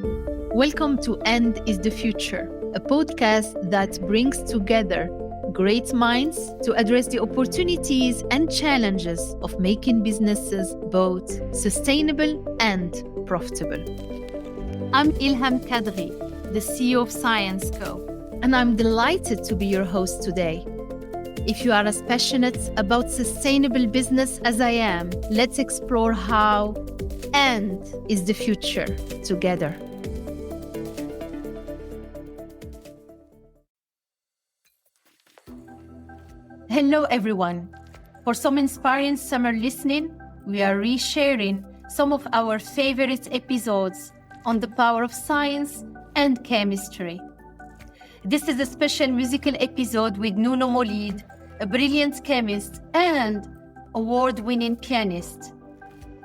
Welcome to End is the Future, a podcast that brings together great minds to address the opportunities and challenges of making businesses both sustainable and profitable. I'm Ilham Kadri, the CEO of Science Co, and I'm delighted to be your host today. If you are as passionate about sustainable business as I am, let's explore how End is the Future together. Hello everyone. For some inspiring summer listening, we are resharing some of our favorite episodes on the power of science and chemistry. This is a special musical episode with Nuno Maulide, a brilliant chemist and award-winning pianist.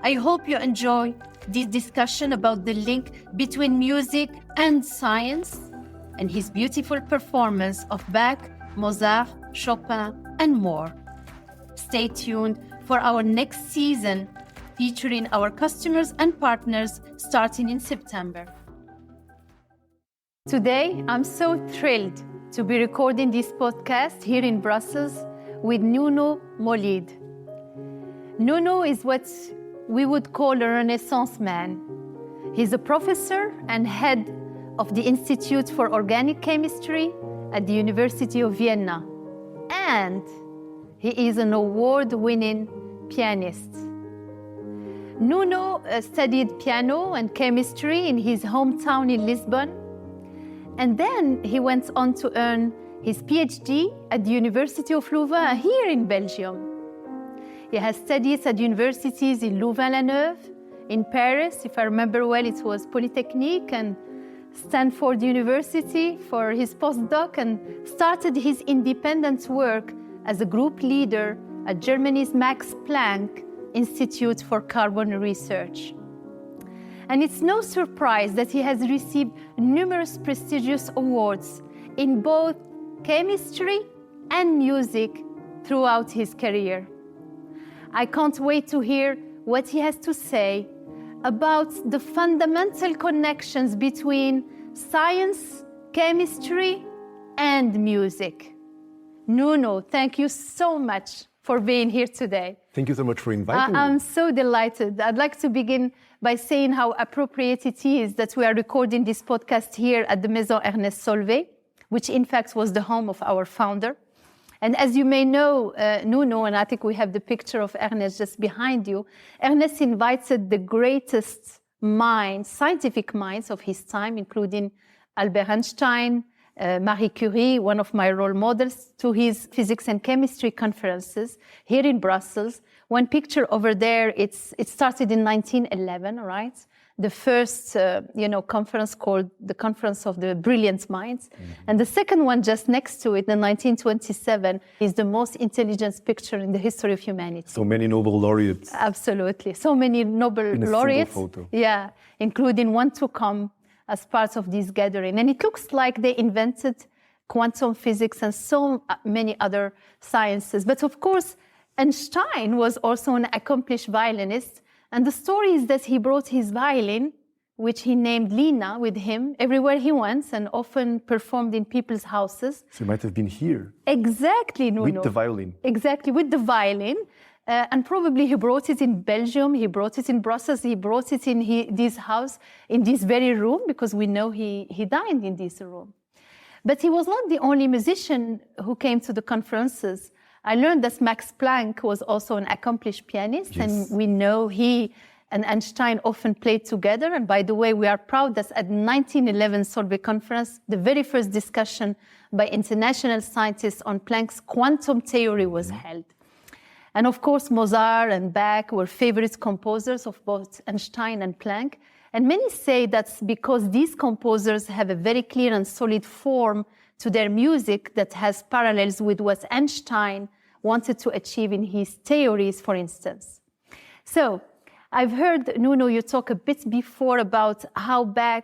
I hope you enjoy this discussion about the link between music and science and his beautiful performance of Bach, Mozart, Chopin, and more. Stay tuned for our next season featuring our customers and partners starting in September. Today, I'm so thrilled to be recording this podcast here in Brussels with Nuno Maulide. Nuno is what we would call a Renaissance man. He's a professor and head of the Institute for Organic Chemistry at the University of Vienna. And he is an award-winning pianist. Nuno studied piano and chemistry in his hometown in Lisbon, and then he went on to earn his PhD at the University of Louvain here in Belgium. He has studied at universities in Louvain-la-Neuve, in Paris, if I remember well, it was Polytechnique, and Stanford University for his postdoc, and started his independent work as a group leader at Germany's Max Planck Institute for Carbon Research. And it's no surprise that he has received numerous prestigious awards in both chemistry and music throughout his career. I can't wait to hear what he has to say about the fundamental connections between science, chemistry, and music. Nuno, thank you so much for being here today. Thank you so much for inviting me. I'm so delighted. I'd like to begin by saying how appropriate it is that we are recording this podcast here at the Maison Ernest Solvay, which in fact was the home of our founder. And as you may know, Nuno, and I think we have the picture of Ernest just behind you, Ernest invited the greatest minds, scientific minds of his time, including Albert Einstein, Marie Curie, one of my role models, to his physics and chemistry conferences here in Brussels. One picture over there, it started in 1911, right? The first, conference called the Conference of the Brilliant Minds. Mm-hmm. And the second one just next to it, in 1927, is the most intelligent picture in the history of humanity. So many Nobel laureates. Absolutely. So many Nobel laureates. Single photo. Yeah, including one to come as part of this gathering. And it looks like they invented quantum physics and so many other sciences. But of course, Einstein was also an accomplished violinist. And the story is that he brought his violin, which he named Lina, with him everywhere he went and often performed in people's houses. So he might have been here. Exactly, Nuno. With the violin. Exactly, with the violin. And probably he brought it in Belgium, he brought it in Brussels, he brought it in this house, in this very room, because we know he dined in this room. But he was not the only musician who came to the conferences. I learned that Max Planck was also an accomplished pianist, yes. And we know he and Einstein often played together. And by the way, we are proud that at the 1911 Solvay conference, the very first discussion by international scientists on Planck's quantum theory was held. And of course, Mozart and Bach were favorite composers of both Einstein and Planck. And many say that's because these composers have a very clear and solid form to their music that has parallels with what Einstein wanted to achieve in his theories, for instance. So I've heard, Nuno, you talk a bit before about how Bach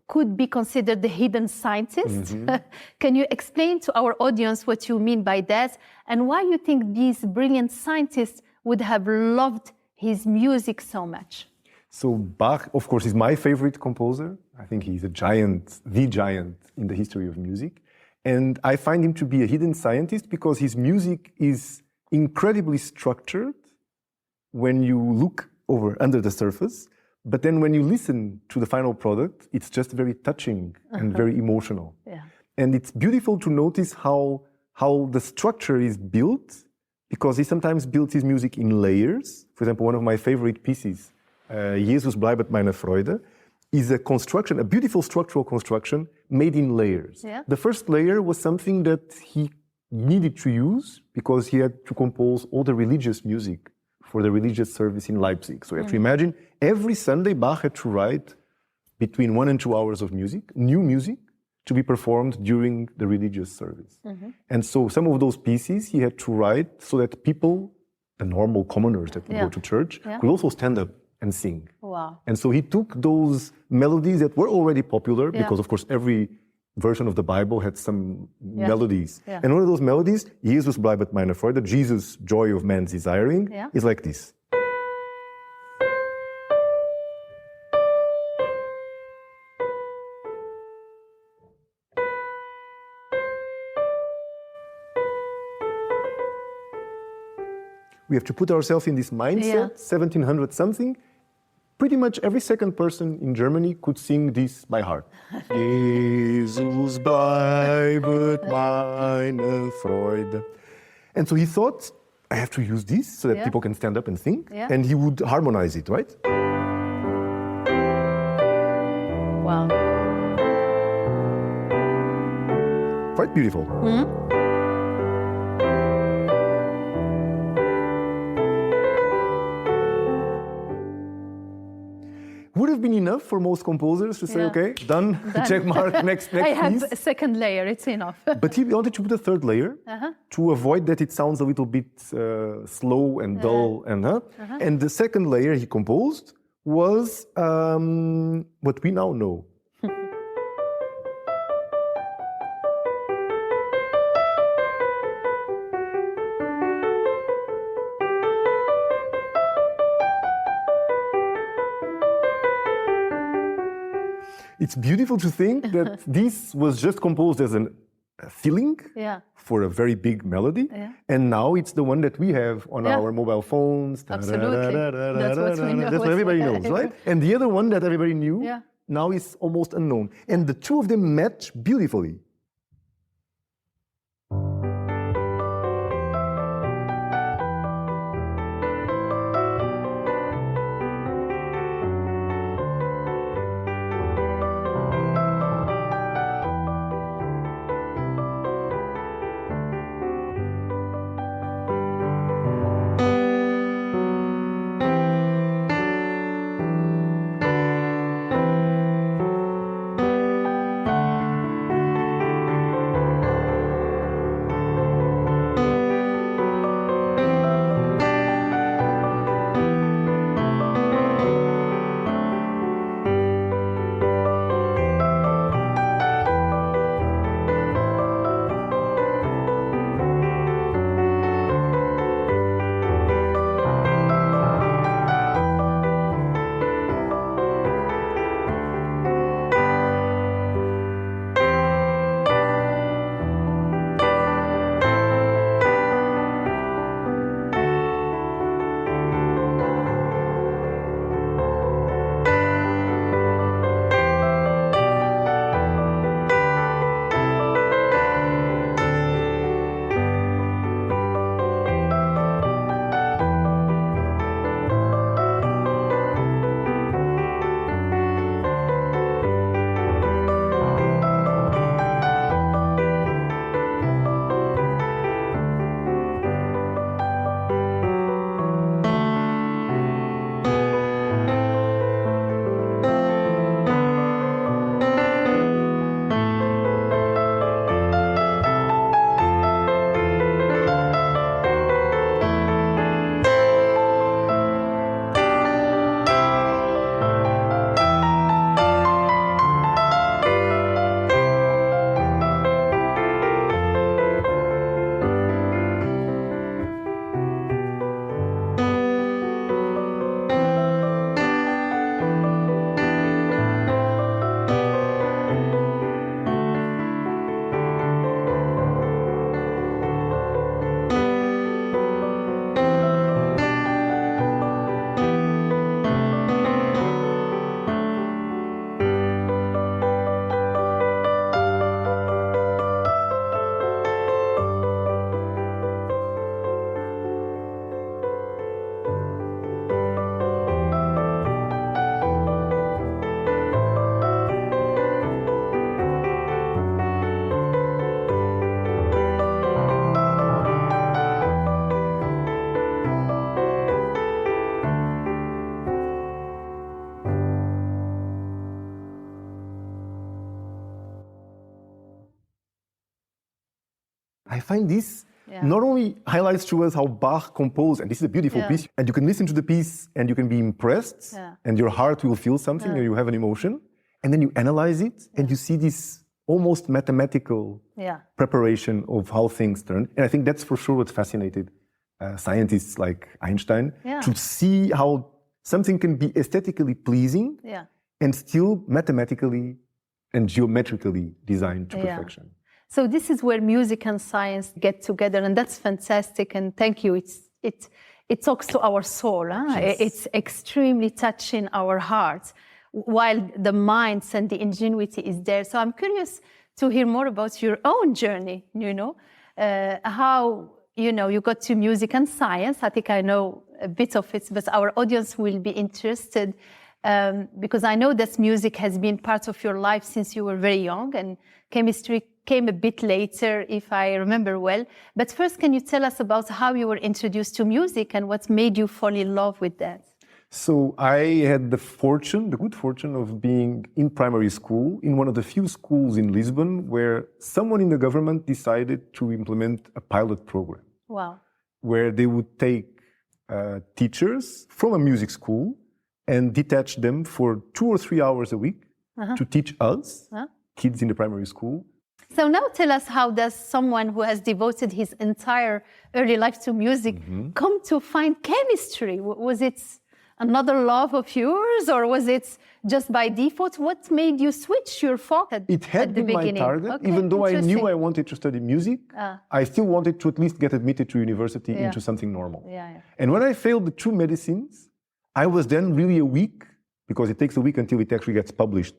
could be considered the hidden scientist. Mm-hmm. Can you explain to our audience what you mean by that and why you think these brilliant scientists would have loved his music so much? So Bach, of course, is my favorite composer. I think he's a giant, the giant in the history of music. And I find him to be a hidden scientist because his music is incredibly structured when you look over under the surface. But then when you listen to the final product, it's just very touching and very emotional. Yeah. And it's beautiful to notice how the structure is built, because he sometimes builds his music in layers. For example, one of my favorite pieces, Jesus bleibt meine Freude, is a construction, a beautiful structural construction made in layers. Yeah. The first layer was something that he needed to use because he had to compose all the religious music for the religious service in Leipzig. So you have to imagine, every Sunday Bach had to write between 1 and 2 hours of music, new music, to be performed during the religious service. And so some of those pieces he had to write so that people, the normal commoners that would go to church, could also stand up and sing. Wow. And so he took those melodies that were already popular, because of course every version of the Bible had some melodies. And one of those melodies, Jesus bleibt meine Freude, Jesus, joy of man's desiring, is like this. We have to put ourselves in this mindset, 1700 something. Pretty much every second person in Germany could sing this by heart. Jesus bleibt meine Freude. And so he thought, I have to use this so that people can stand up and sing. And he would harmonize it, right? Wow. Quite beautiful. Would have been enough for most composers to say, okay, done. Check mark, next I have piece. a second layer, it's enough. But he wanted to put a third layer to avoid that it sounds a little bit slow and dull. And the second layer he composed was what we now know. It's beautiful to think that this was just composed as a filling for a very big melody. And now it's the one that we have on our mobile phones. Absolutely. That's what we know. That's what everybody knows, right? And the other one that everybody knew now is almost unknown. And the two of them match beautifully. I find this not only highlights to us how Bach composed, and this is a beautiful piece, and you can listen to the piece and you can be impressed, and your heart will feel something, and you have an emotion, and then you analyze it, and you see this almost mathematical preparation of how things turn. And I think that's for sure what fascinated scientists like Einstein, to see how something can be aesthetically pleasing and still mathematically and geometrically designed to perfection. So this is where music and science get together, and that's fantastic. And thank you. It talks to our soul. Yes. It's extremely touching our hearts, while the minds and the ingenuity is there. So I'm curious to hear more about your own journey. How you got to music and science. I think I know a bit of it, but our audience will be interested. Because I know that music has been part of your life since you were very young, and chemistry came a bit later, if I remember well. But first, can you tell us about how you were introduced to music and what made you fall in love with that? So I had the good fortune of being in primary school, in one of the few schools in Lisbon, where someone in the government decided to implement a pilot program. Wow. Where they would take teachers from a music school and detach them for 2 or 3 hours a week to teach us, kids in the primary school. So now tell us, how does someone who has devoted his entire early life to music come to find chemistry? Was it another love of yours, or was it just by default? What made you switch your focus It had been my target. Even though I knew I wanted to study music, I still wanted to at least get admitted to university into something normal. And when I failed the 2 medicines, I was then really a week, because it takes a week until it actually gets published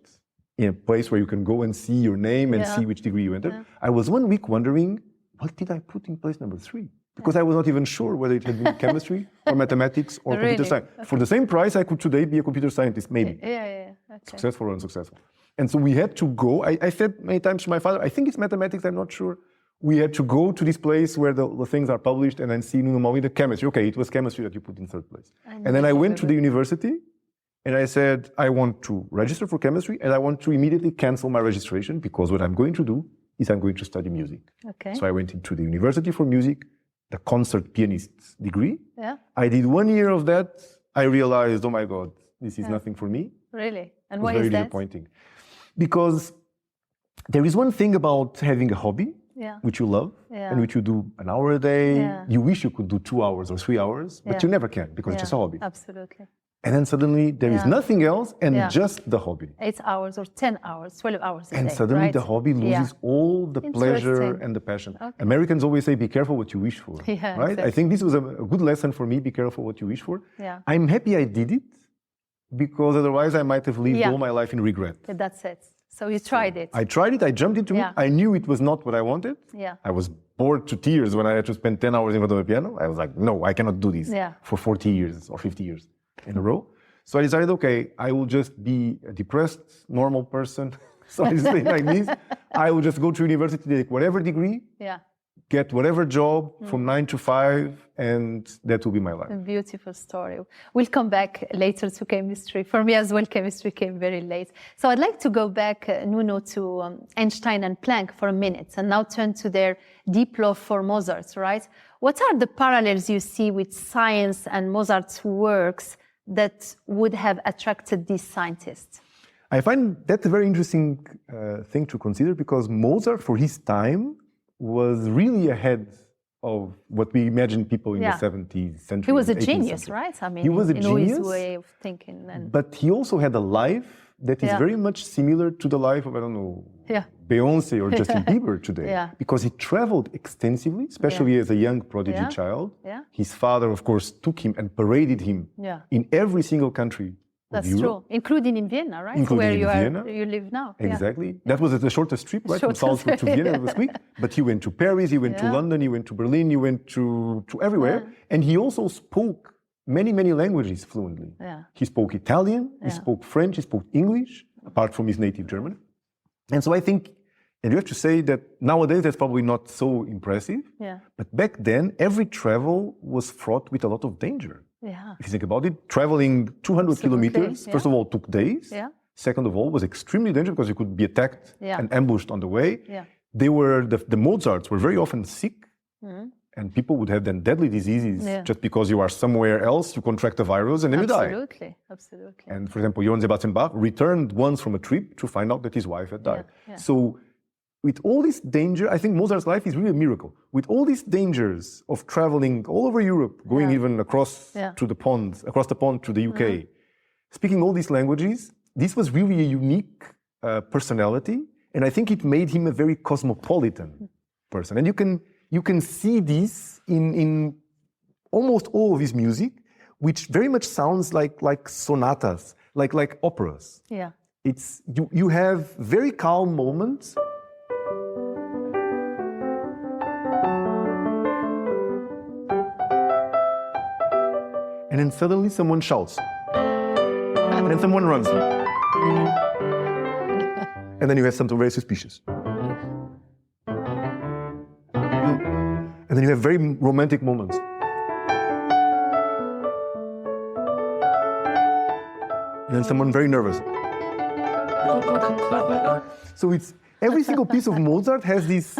in a place where you can go and see your name and see which degree you entered. I was 1 week wondering, what did I put in place number 3? Because I was not even sure whether it had been chemistry or mathematics or computer science. For the same price, I could today be a computer scientist, maybe. Okay. Successful or unsuccessful. And so we had to go. I said many times to my father, I think it's mathematics, I'm not sure. We had to go to this place where the things are published and then see Nuno Maulide, chemistry. Okay, it was chemistry that you put in 3rd place. And then I went to the university and I said, I want to register for chemistry and I want to immediately cancel my registration, because what I'm going to do is I'm going to study music. Okay. So I went into the University for Music, the concert pianist degree. I did 1 year of that. I realized, oh my God, this is nothing for me. Really? And why is that? Very disappointing. Because there is one thing about having a hobby, which you love, and which you do an hour a day. You wish you could do 2 hours or 3 hours, but you never can, because it's just a hobby. Absolutely. And then suddenly there is nothing else and just the hobby. 8 hours or 10 hours, 12 hours a day. And suddenly the hobby loses all the pleasure and the passion. Okay. Americans always say, be careful what you wish for. Right? Exactly. I think this was a good lesson for me, be careful what you wish for. I'm happy I did it, because otherwise I might have lived all my life in regret. That's it. So you tried it. I tried it, I jumped into it. I knew it was not what I wanted. I was bored to tears when I had to spend 10 hours in front of a piano. I was like, no, I cannot do this for 40 years or 50 years in a row. So I decided, okay, I will just be a depressed, normal person. So I say like this, I will just go to university, take whatever degree, get whatever job from 9 to 5, and that will be my life. A beautiful story. We'll come back later to chemistry. For me as well, chemistry came very late. So I'd like to go back, Nuno, to Einstein and Planck for a minute, and now turn to their deep love for Mozart, right? What are the parallels you see with science and Mozart's works that would have attracted these scientists? I find that a very interesting thing to consider, because Mozart, for his time, was really ahead of what we imagine people in the 17th century. He was a genius, right? I mean, he was a genius, his way of thinking. But he also had a life that is very much similar to the life of, I don't know, Beyonce or Justin Bieber today. Because he traveled extensively, especially as a young prodigy child. His father, of course, took him and paraded him in every single country. That's true, including in Vienna, right? Including where you live now. Exactly. That was the shortest trip, right? From Salzburg to Vienna, it was quick. But he went to Paris, he went to London, he went to Berlin, he went to everywhere. And he also spoke many, many languages fluently. He spoke Italian, he spoke French, he spoke English, apart from his native German. And so I think, and you have to say that nowadays that's probably not so impressive. But back then, every travel was fraught with a lot of danger. If you think about it, traveling 200 kilometers, first of all, took days. Second of all, was extremely dangerous, because you could be attacked and ambushed on the way. the Mozarts were very often sick, and people would have then deadly diseases just because you are somewhere else, you contract a virus, and then you die. Absolutely. And for example, Johann Sebastian Bach returned once from a trip to find out that his wife had died. So with all this danger, I think Mozart's life is really a miracle. With all these dangers of traveling all over Europe, going even across the pond to the UK, speaking all these languages, this was really a unique personality, and I think it made him a very cosmopolitan person. And you can see this in almost all of his music, which very much sounds like sonatas, like operas. Yeah. It's you have very calm moments. And then suddenly someone shouts. And then someone runs. And then you have something very suspicious. And then you have very romantic moments. And then someone very nervous. So it's every single piece of Mozart has these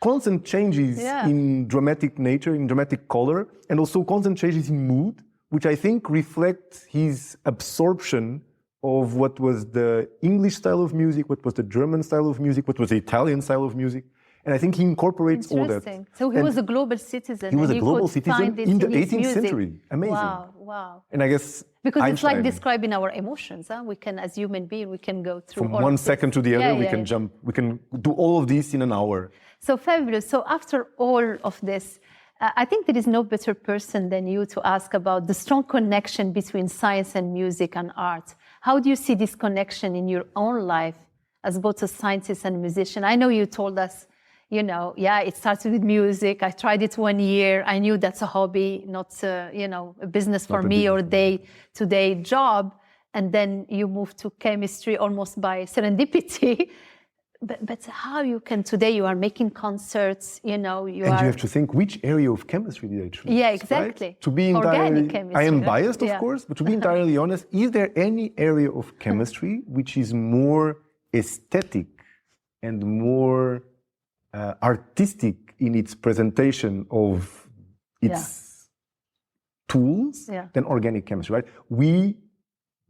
constant changes in dramatic nature, in dramatic color, and also constant changes in mood, which I think reflect his absorption of what was the English style of music, what was the German style of music, what was the Italian style of music. And I think he incorporates all that. So he was a global citizen. He was a global citizen in the 18th century. Amazing. Wow. And I guess because Einstein, it's like describing our emotions. We can, as human beings, we can go through from one second to the other, we can jump, we can do all of this in an hour. So fabulous. So after all of this, I think there is no better person than you to ask about the strong connection between science and music and art. How do you see this connection in your own life as both a scientist and a musician? I know you told us, it started with music. I tried it 1 year. I knew that's a hobby, not, a business for me or day-to-day job. And then you moved to chemistry almost by serendipity. But how you can today? You are making concerts. You have to think which area of chemistry did I choose? Yeah, exactly. Right? To be entirely, chemistry, I am biased, of course, but to be entirely honest, is there any area of chemistry which is more aesthetic and more artistic in its presentation of its tools than organic chemistry? Right? We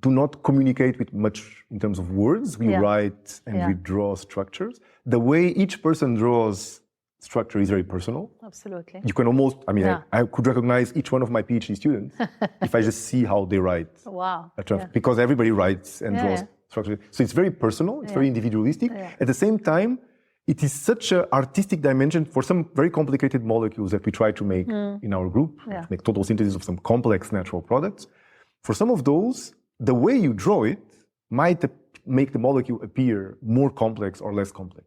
do not communicate with much in terms of words. We write and we draw structures. The way each person draws structure is very personal. Absolutely. You can almost, I could recognize each one of my PhD students if I just see how they write. Wow. Because everybody writes and draws structure. So it's very personal, it's very individualistic. At the same time, it is such an artistic dimension for some very complicated molecules that we try to make in our group, make total synthesis of some complex natural products. For some of those, the way you draw it might make the molecule appear more complex or less complex.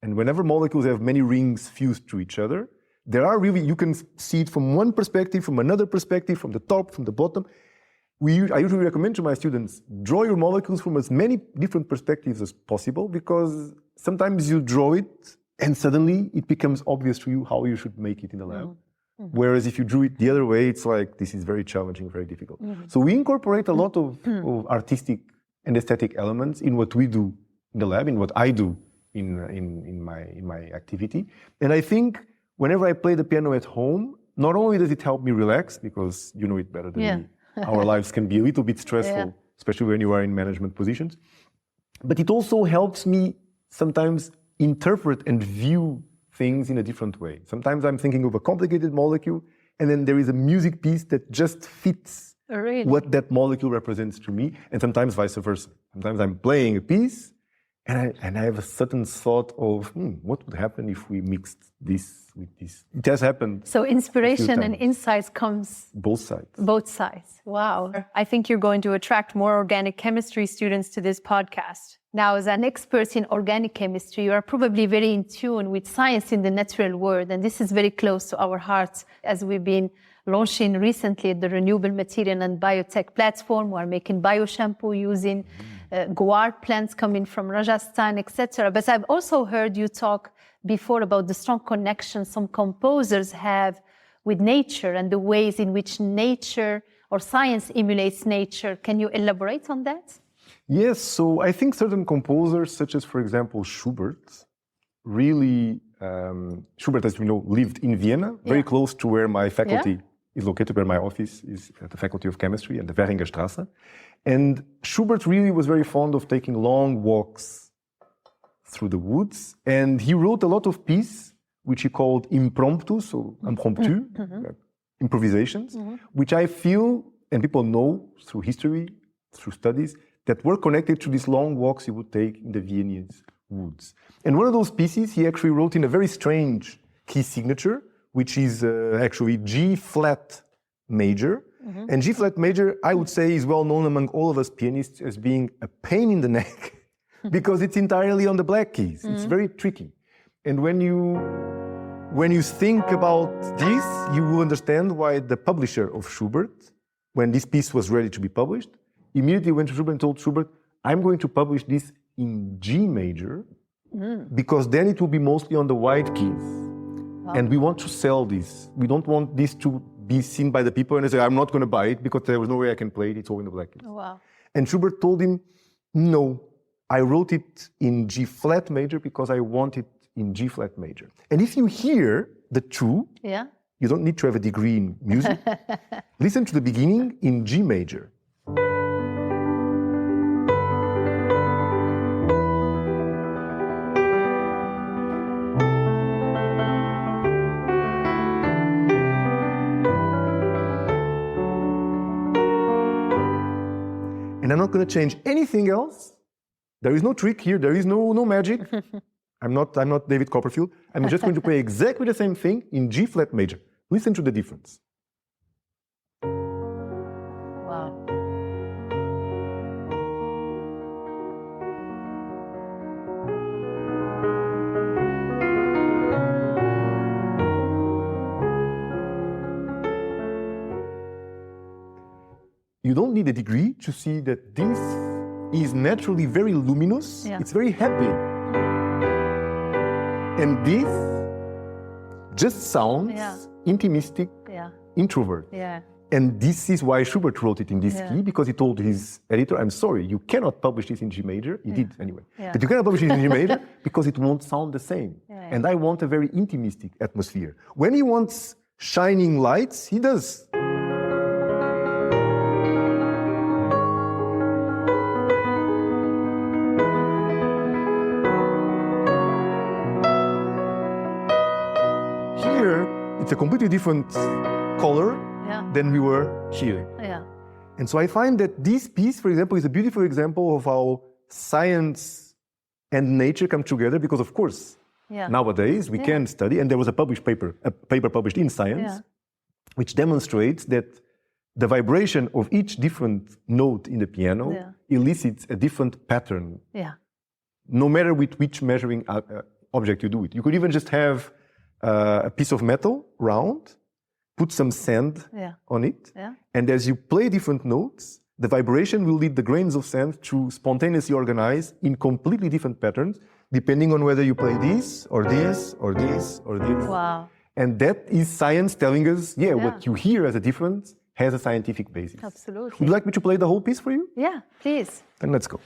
And whenever molecules have many rings fused to each other, you can see it from one perspective, from another perspective, from the top, from the bottom. I usually recommend to my students, draw your molecules from as many different perspectives as possible, because sometimes you draw it and suddenly it becomes obvious to you how you should make it in the lab. Whereas if you drew it the other way, it's like, this is very challenging, very difficult. So we incorporate a lot of artistic and aesthetic elements in what we do in the lab, in what I do in my activity. And I think whenever I play the piano at home, not only does it help me relax, because you know it better than me, our lives can be a little bit stressful, especially when you are in management positions, but it also helps me sometimes interpret and view things in a different way. Sometimes I'm thinking of a complicated molecule, and then there is a music piece that just fits what that molecule represents to me, and sometimes vice versa. Sometimes I'm playing a piece, and I have a certain thought of, what would happen if we mixed this with this? It has happened. So inspiration and insights comes... Both sides. Both sides. Wow. I think you're going to attract more organic chemistry students to this podcast. Now, as an expert in organic chemistry, you are probably very in tune with science in the natural world, and this is very close to our hearts, as we've been launching recently the renewable material and biotech platform. We're making bio-shampoo using guar plants coming from Rajasthan, etc. But I've also heard you talk before about the strong connection some composers have with nature and the ways in which nature or science emulates nature. Can you elaborate on that? Yes, so I think certain composers, such as, for example, Schubert, really, Schubert, as we know, lived in Vienna, very close to where my faculty is located, where my office is at the Faculty of Chemistry and the Währinger Straße. And Schubert really was very fond of taking long walks through the woods. And he wrote a lot of pieces, which he called impromptu, so impromptu, improvisations, which I feel, and people know through history, through studies, that were connected to these long walks he would take in the Viennese woods. And one of those pieces he actually wrote in a very strange key signature, which is actually G flat major. And G flat major, I would say, is well known among all of us pianists as being a pain in the neck because it's entirely on the black keys. It's very tricky. And when you think about this, you will understand why the publisher of Schubert, when this piece was ready to be published, immediately went to Schubert and told Schubert, I'm going to publish this in G major because then it will be mostly on the white keys. Wow. And we want to sell this. We don't want this to be seen by the people and they say, I'm not going to buy it because there was no way I can play it. It's all in the black keys. Oh, wow. And Schubert told him, no, I wrote it in G flat major because I want it in G flat major. And if you hear the two, you don't need to have a degree in music. Listen to the beginning in G major. And I'm not going to change anything else. There is no trick here. There is no magic. I'm not David Copperfield. I'm just going to play exactly the same thing in G flat major. Listen to the difference. Wow. You don't need a degree to see that this is naturally very luminous. It's very happy. And this just sounds intimistic, introvert. And this is why Schubert wrote it in this key, because he told his editor, I'm sorry, you cannot publish this in G major. He did anyway. But you cannot publish it in G major because it won't sound the same. And I want a very intimistic atmosphere. When he wants shining lights, he does. It's a completely different color than we were here. And so I find that this piece, for example, is a beautiful example of how science and nature come together because, of course, nowadays we can study, and there was a paper published in Science, which demonstrates that the vibration of each different note in the piano elicits a different pattern, no matter with which measuring object you do it. You could even just have a piece of metal, round, put some sand on it, and as you play different notes, the vibration will lead the grains of sand to spontaneously organize in completely different patterns, depending on whether you play this, or this, or this, or this. Wow. And that is science telling us, what you hear as a difference has a scientific basis. Absolutely. Would you like me to play the whole piece for you? Yeah, please. Then let's go.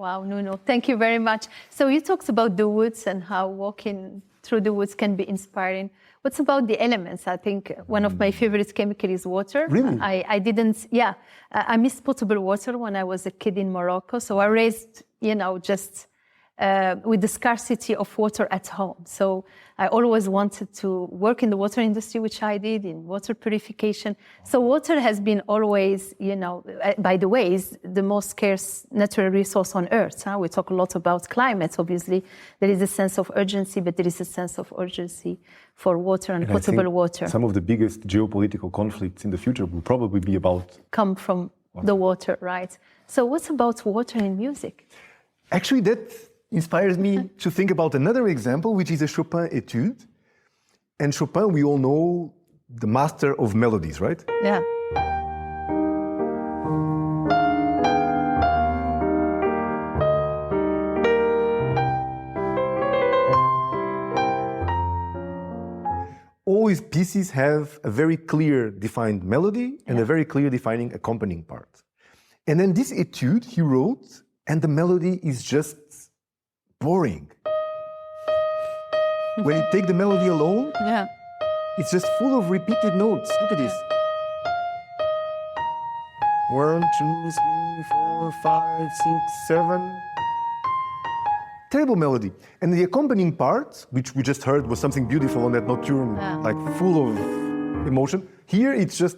Wow, Nuno, thank you very much. So you talked about the woods and how walking through the woods can be inspiring. What's about the elements? I think one of my favorite chemicals is water. Really? I didn't, yeah, I missed potable water when I was a kid in Morocco. So I raised, just with the scarcity of water at home. So I always wanted to work in the water industry, which I did, in water purification. So water has been always, by the way, is the most scarce natural resource on earth. We talk a lot about climate, obviously. There is a sense of urgency, but there is a sense of urgency for water and potable water. Some of the biggest geopolitical conflicts in the future will probably be come from the water, right? So what's about water in music? Actually, that inspires me to think about another example, which is a Chopin etude. And Chopin, we all know, the master of melodies, right? Yeah. All his pieces have a very clear defined melody and a very clear defining accompanying part. And then this etude he wrote, and the melody is just boring. When you take the melody alone, it's just full of repeated notes. Look at this. 1, 2, 3, 4, 5, 6, 7. Terrible melody. And the accompanying part, which we just heard was something beautiful on that nocturne, like full of emotion. Here it's just...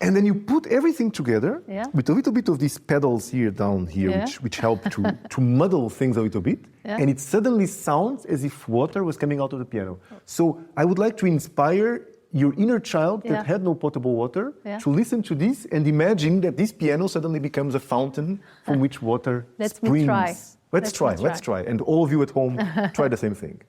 And then you put everything together with a little bit of these pedals here, down here, which help to muddle things a little bit. And it suddenly sounds as if water was coming out of the piano. So I would like to inspire your inner child that had no potable water to listen to this and imagine that this piano suddenly becomes a fountain from which water springs. Let's try. And all of you at home, try the same thing.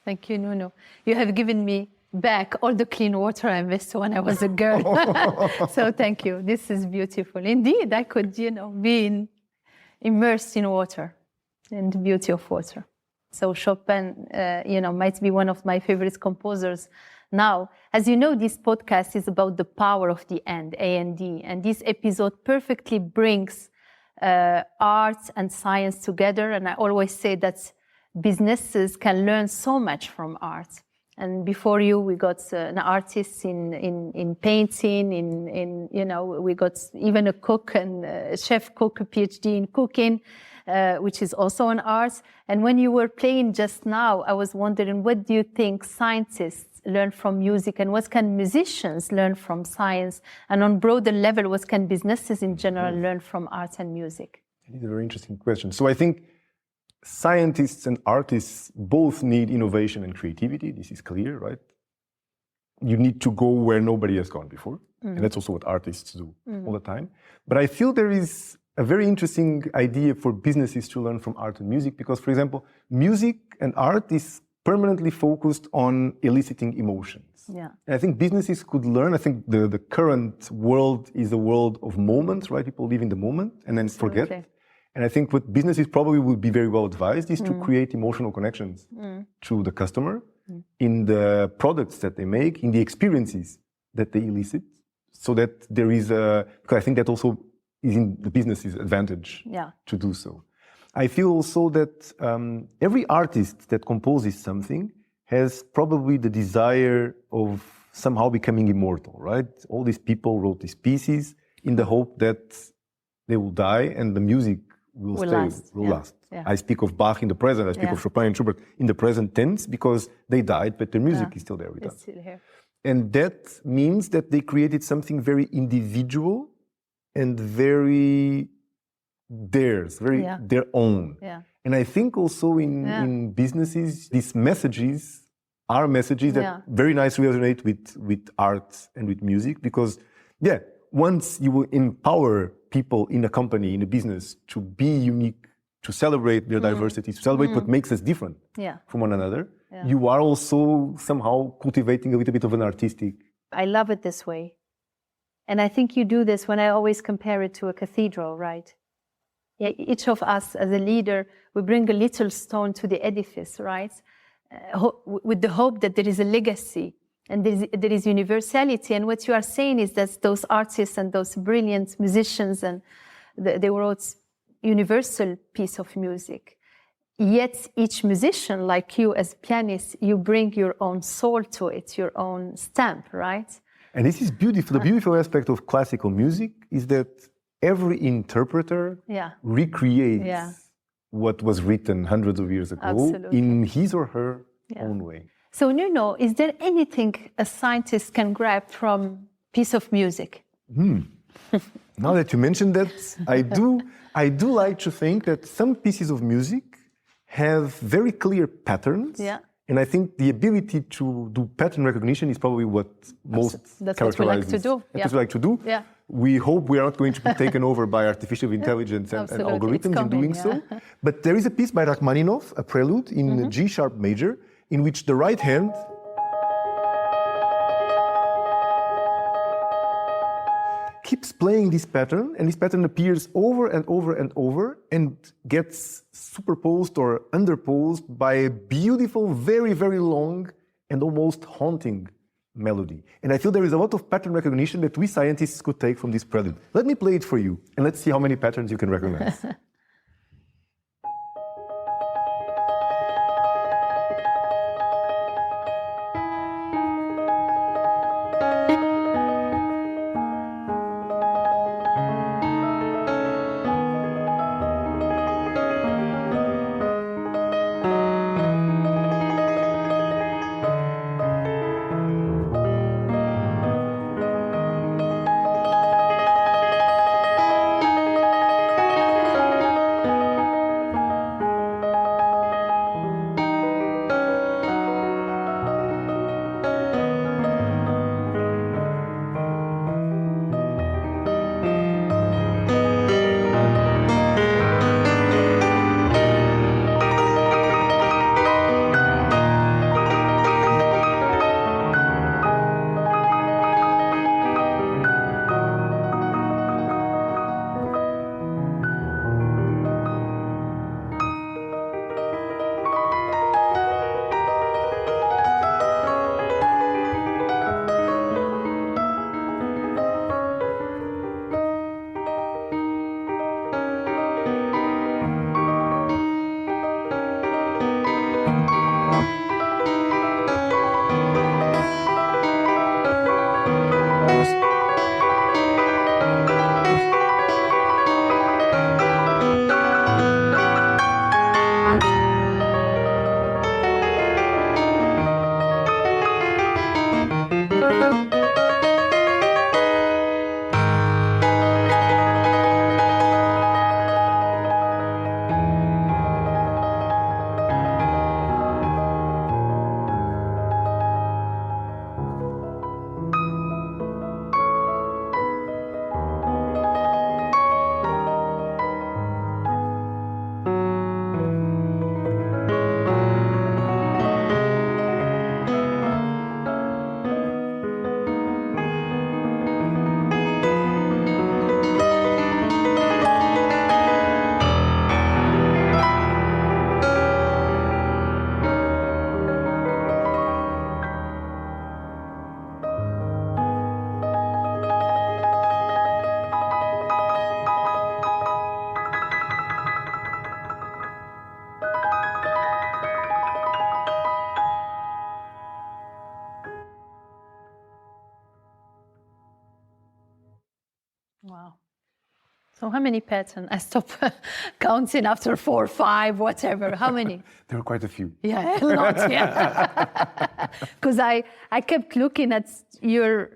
Thank you, Nuno. You have given me back all the clean water I missed when I was a girl. So thank you. This is beautiful. Indeed, I could, be immersed in water and the beauty of water. So Chopin, might be one of my favorite composers now. As you know, this podcast is about the power of the end, A&D. And this episode perfectly brings art and science together. And I always say that businesses can learn so much from art. And before you, we got an artist in painting, we got even a cook and a chef cook, a PhD in cooking, which is also an art. And when you were playing just now, I was wondering, what do you think scientists learn from music, and what can musicians learn from science, and on broader level, what can businesses in general learn from art and music? It is a very interesting question. So I think scientists and artists both need innovation and creativity. This is clear, right? You need to go where nobody has gone before. And that's also what artists do all the time. But I feel there is a very interesting idea for businesses to learn from art and music because, for example, music and art is permanently focused on eliciting emotions. Yeah. And I think businesses could learn. I think the current world is a world of moments, right? People live in the moment and then forget. And I think what businesses probably would be very well advised is to create emotional connections to the customer in the products that they make, in the experiences that they elicit, so that there is because I think that also is in the business's advantage to do so. I feel also that every artist that composes something has probably the desire of somehow becoming immortal, right? All these people wrote these pieces in the hope that they will die and the music will last. Yeah. I speak of Bach in the present, I speak of Chopin and Schubert in the present tense because they died, but their music is still there with us. Still here. And that means that they created something very individual and very theirs, very their own. Yeah. And I think also in businesses, these messages are messages that very nicely resonate with art and with music because, once you will empower people in a company, in a business, to be unique, to celebrate their diversity, to celebrate what makes us different from one another, you are also somehow cultivating a little bit of an artistic. I love it this way. And I think you do this when I always compare it to a cathedral, right? Each of us as a leader, we bring a little stone to the edifice, right? With the hope that there is a legacy and there is universality. And what you are saying is that those artists and those brilliant musicians, and they wrote universal piece of music. Yet each musician, like you as pianist, you bring your own soul to it, your own stamp, right? And this is beautiful. The beautiful aspect of classical music is that every interpreter recreates what was written hundreds of years ago in his or her own way. So Nuno, is there anything a scientist can grab from piece of music? Now that you mentioned that, I do like to think that some pieces of music have very clear patterns. And I think the ability to do pattern recognition is probably what most characterizes. That's what we like to do. We hope we are not going to be taken over by artificial intelligence and algorithms in doing so. But there is a piece by Rachmaninoff, a prelude in G sharp major, in which the right hand keeps playing this pattern, and this pattern appears over and over and over and gets superposed or underposed by a beautiful, very, very long and almost haunting melody. And I feel there is a lot of pattern recognition that we scientists could take from this prelude. Let me play it for you, and let's see how many patterns you can recognize. Wow. So how many patterns? I stop counting after 4, 5, whatever. How many? There are quite a few. Yeah, a lot, yeah. Because I kept looking at your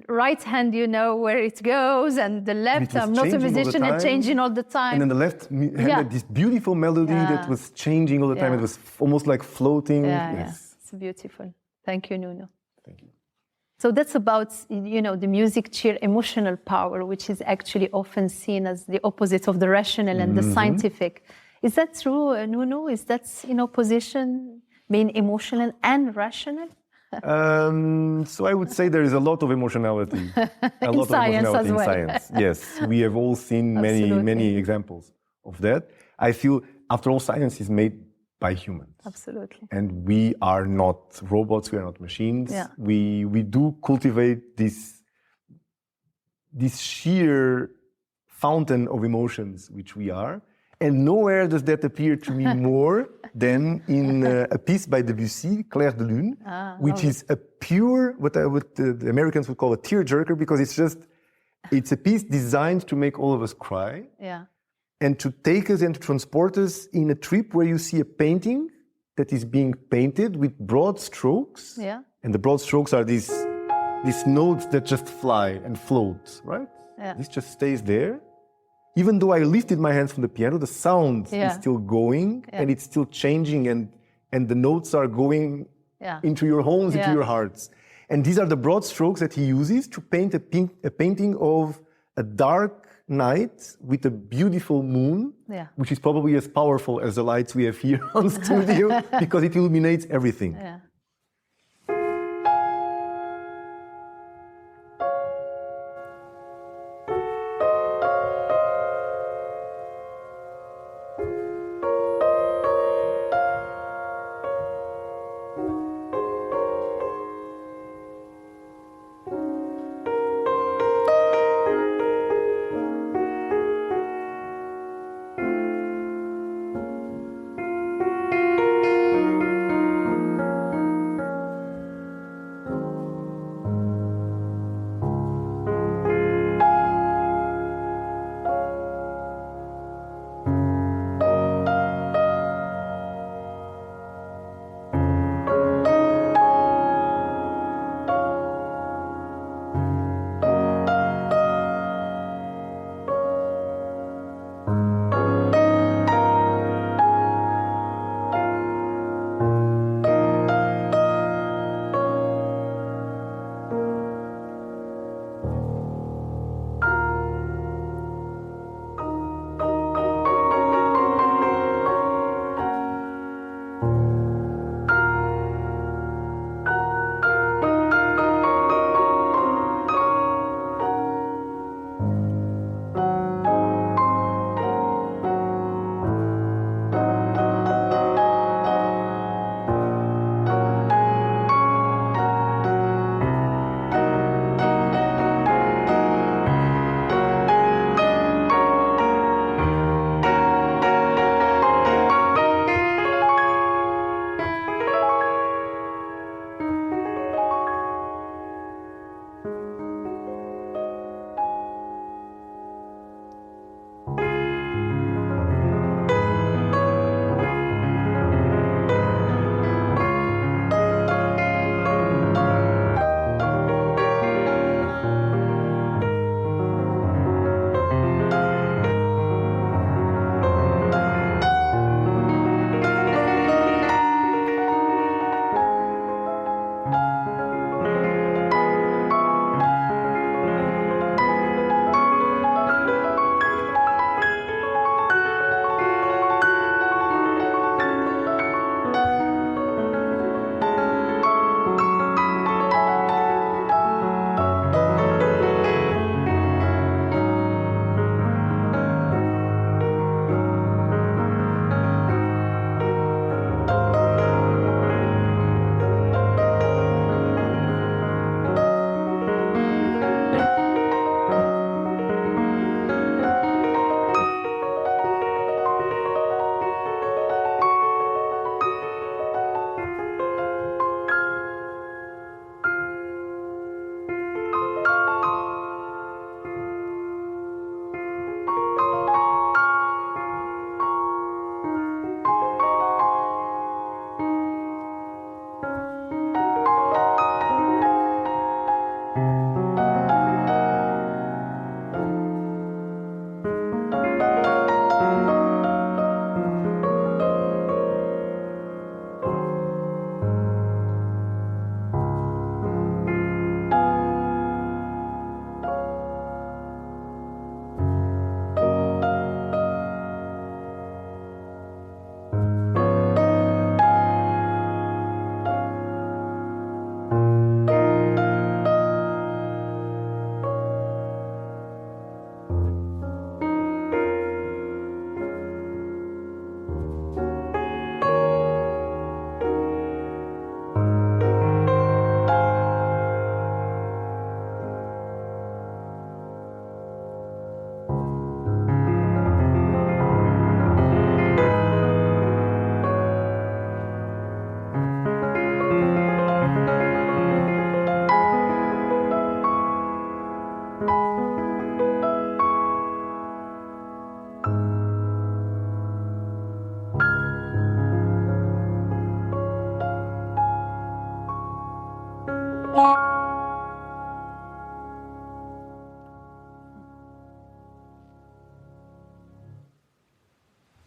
right hand, you know, where it goes, and the left, I'm not a musician, and changing all the time. And then the left had this beautiful melody that was changing all the time. It was almost like floating. Yes. It's beautiful. Thank you, Nuno. Thank you. So that's about, you know, the music sheer emotional power, which is actually often seen as the opposite of the rational and the scientific. Is that true, Nuno? Is that in opposition, being emotional and rational? So I would say there is a lot of emotionality. In Science. Yes, we have all seen many examples of that. I feel, after all, science is made by humans. Absolutely. And we are not robots, we are not machines. Yeah. We do cultivate this sheer fountain of emotions, which we are. And nowhere does that appear to me more than in a piece by Debussy, Clair de Lune, which is a pure, what the Americans would call a tearjerker, because it's a piece designed to make all of us cry. Yeah. And to take us and to transport us in a trip where you see a painting that is being painted with broad strokes. Yeah. And the broad strokes are these notes that just fly and float, right? Yeah. This just stays there. Even though I lifted my hands from the piano, the sound is still going and it's still changing, and the notes are going into your homes, into your hearts. And these are the broad strokes that he uses to paint a painting of a dark night with a beautiful moon, which is probably as powerful as the lights we have here on studio, because it illuminates everything. Yeah.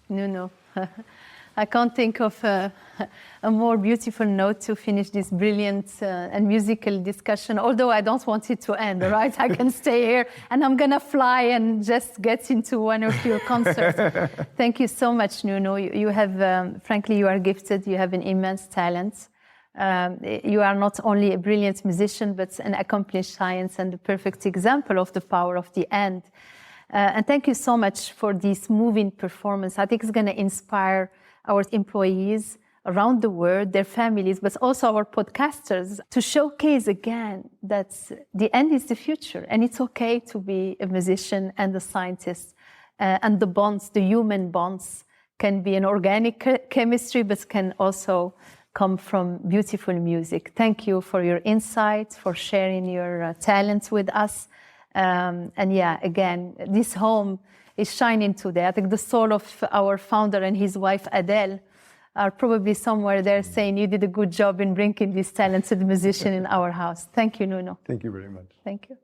Nuno, I can't think of a more beautiful note to finish this brilliant and musical discussion, although I don't want it to end, right? I can stay here and I'm going to fly and just get into one of your concerts. Thank you so much, Nuno. You have, frankly, you are gifted. You have an immense talent. You are not only a brilliant musician, but an accomplished science and the perfect example of the power of the end. And thank you so much for this moving performance. I think it's going to inspire our employees around the world, their families, but also our podcasters to showcase again that the end is the future and it's okay to be a musician and a scientist. And the bonds, the human bonds, can be an organic chemistry, but can also come from beautiful music. Thank you for your insight, for sharing your talents with us. And yeah, again, this home is shining today. I think the soul of our founder and his wife, Adele, are probably somewhere there saying you did a good job in bringing this talented musician in our house. Thank you, Nuno. Thank you very much. Thank you.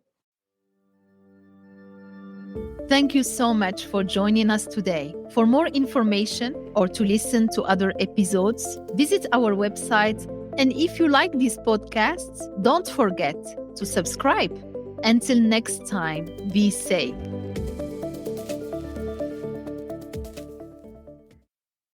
Thank you so much for joining us today. For more information or to listen to other episodes, visit our website. And if you like these podcasts, don't forget to subscribe. Until next time, be safe.